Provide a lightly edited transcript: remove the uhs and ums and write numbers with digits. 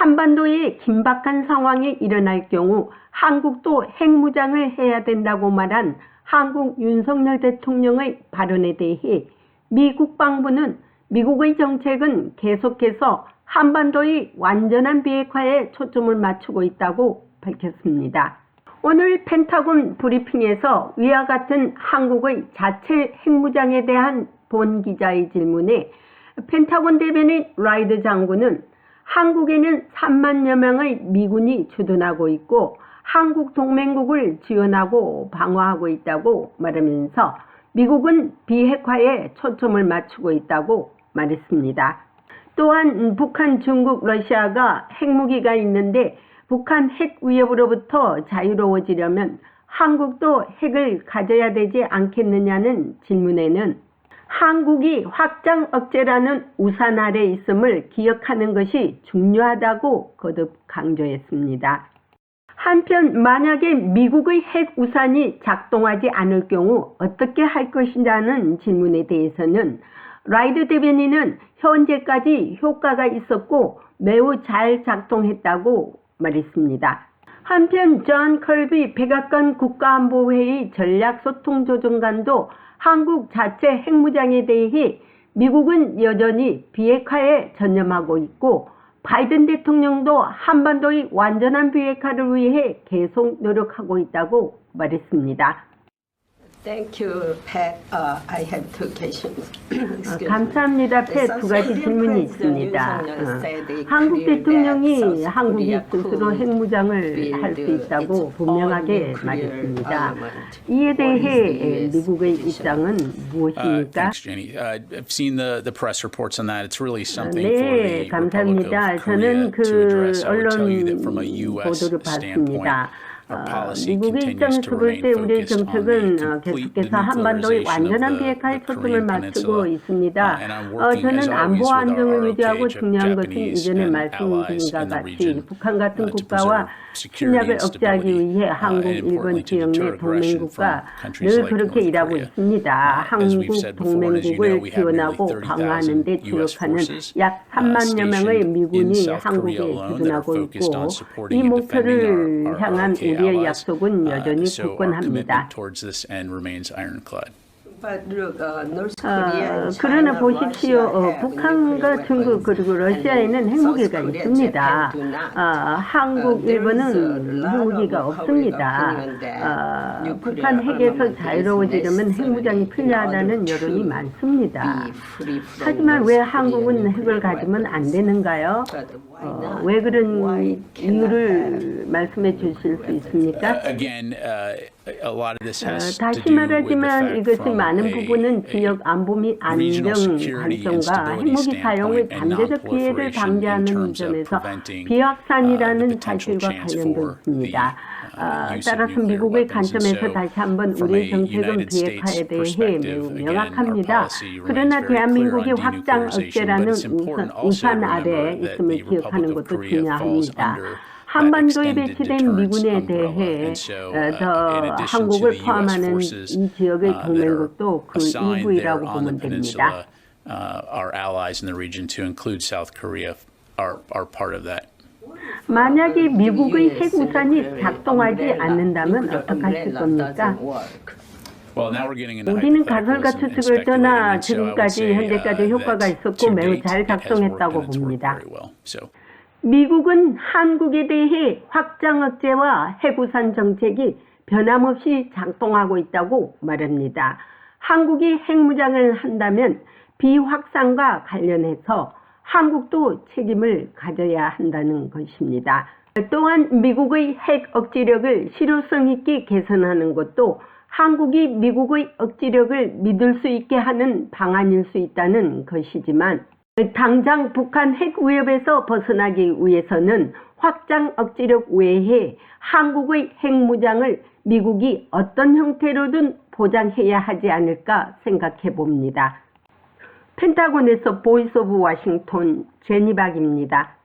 한반도에 긴박한 상황이 일어날 경우 한국도 핵무장을 해야 된다고 말한 한국 윤석열 대통령의 발언에 대해 미 국방부는 미국의 정책은 계속해서 한반도의 완전한 비핵화에 초점을 맞추고 있다고 밝혔습니다. 오늘 펜타곤 브리핑에서 위와 같은 한국의 자체 핵무장에 대한 본 기자의 질문에 펜타곤 대변인 라이드 장군은 한국에는 3만여 명의 미군이 주둔하고 있고 한국 동맹국을 지원하고 방어하고 있다고 말하면서 미국은 비핵화에 초점을 맞추고 있다고 말했습니다. 또한 북한, 중국, 러시아가 핵무기가 있는데 북한 핵 위협으로부터 자유로워지려면 한국도 핵을 가져야 되지 않겠느냐는 질문에는 한국이 확장 억제라는 우산 아래 있음을 기억하는 것이 중요하다고 거듭 강조했습니다. 한편 만약에 미국의 핵 우산이 작동하지 않을 경우 어떻게 할 것이냐는 질문에 대해서는 라이드 대변인은 현재까지 효과가 있었고 매우 잘 작동했다고 말했습니다. 한편 존 컬비 백악관 국가안보회의 전략소통조정관도 한국 자체 핵무장에 대해 미국은 여전히 비핵화에 전념하고 있고 바이든 대통령도 한반도의 완전한 비핵화를 위해 계속 노력하고 있다고 말했습니다. Thank you, Pat. I have two questions. 감사합니다. 팻. 두 가지 질문이 있습니다. 한국 대통령이 한국이 스스로 핵무장을 할 수 있다고 분명하게 말했습니다. 이에 대해 미국의 입장은 무엇입니까? 네, 감사합니다. 저는 그 언론 보도를 봤습니다. 미국의 입장에서 볼 때 우리의 정책은 계속해서 한반도의 완전한 비핵화에 초점을 맞추고 있습니다. 저는 안보 안정을 유지하고 중요한 것은 이전에 말씀드린 것 같이 북한 같은 국가와 침략을 억제하기 위해 한국, 일본 지역 내 동맹국과 늘 그렇게 일하고 있습니다. 한국 동맹국을 지원하고 방어하는 데 주력하는 약 3만여 명의 미군이 한국에 주둔하고 있고 이 목표를 향한 우리의 약속은 여전히 굳건합니다. 그러나 보십시오. 북한과 중국 그리고 러시아에는 핵무기가 있습니다. 한국, 일본은 핵무기가 없습니다. 북한 핵에서 자유로워지려면 핵무장이 필요하다는 여론이 많습니다. 하지만 왜 한국은 핵을 가지면 안 되는가요? 왜 그런 이유를 말씀해 주실 수 있습니까? 다시 말하지만 이것은 많은 부분은 지역 안보 및 안정 관점과 핵무기 사용의 잠재적 피해를 방지하는 점에서 비확산이라는 사실과 관련도 있습니다. 따라서 미국의 관점에서 다시 한번 우리의 정책은 비핵화에 대해 매우 명확합니다. 그러나 대한민국이 확장 억제라는 우산 아래에 있음을 기억하는 것도 중요합니다. 한반도에 배치된 미군에 대해 더 한국을 포함하는 이 지역의 동맹국도 그 일부이라고 보면 됩니다. 만약에 미국의 핵 우산이 작동하지 않는다면 어떡하실 겁니까? 우리는 가설과 추측을 떠나 지금까지 현재까지 효과가 있었고 매우 잘 작동했다고 봅니다. 미국은 한국에 대해 확장 억제와 핵우산 정책이 변함없이 작동하고 있다고 말합니다. 한국이 핵무장을 한다면 비확산과 관련해서 한국도 책임을 가져야 한다는 것입니다. 또한 미국의 핵 억지력을 실효성 있게 개선하는 것도 한국이 미국의 억지력을 믿을 수 있게 하는 방안일 수 있다는 것이지만 당장 북한 핵 위협에서 벗어나기 위해서는 확장 억지력 외에 한국의 핵무장을 미국이 어떤 형태로든 보장해야 하지 않을까 생각해 봅니다. 펜타곤에서 보이스 오브 워싱턴 제니박입니다.